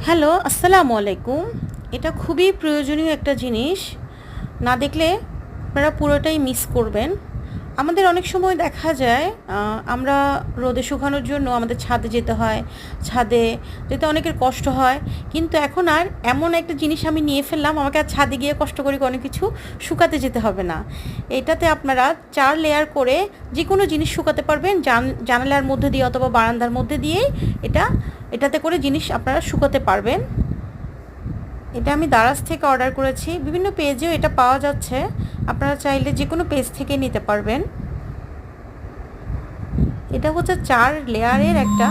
Hello, আসসালামু আলাইকুম। এটা খুবই প্রয়োজনীয় একটা জিনিস। না দেখলে আপনারা পুরোটাই মিস করবেন। আমাদের অনেক সময় দেখা যায় আমরা রোদে শুকানোর জন্য আমাদের ছাদে যেতে হয়। ছাদে যেতে অনেকের কষ্ট হয়। কিন্তু এখন আর এমন একটা জিনিস আমি নিয়ে ফেললাম, আমাকে আর ছাদে গিয়ে কষ্ট করে কোনো কিছু শুকাতে যেতে হবে না। এটাতে আপনারা ৪ লেয়ার করে যেকোনো জিনিস শুকাতে পারবেন। জানালার মধ্যে দিয়ে অথবা বারান্দার মধ্যে দিয়েই এটাতে করে জিনিস আপনারা শুকাতে পারবেন। এটা আমি দারাজ থেকে অর্ডার করেছি। বিভিন্ন পেজেও এটা পাওয়া যাচ্ছে। আপনারা চাইলে যেকোনো পেজ থেকে নিতে পারবেন। এটা হচ্ছে ৪ লেয়ারের একটা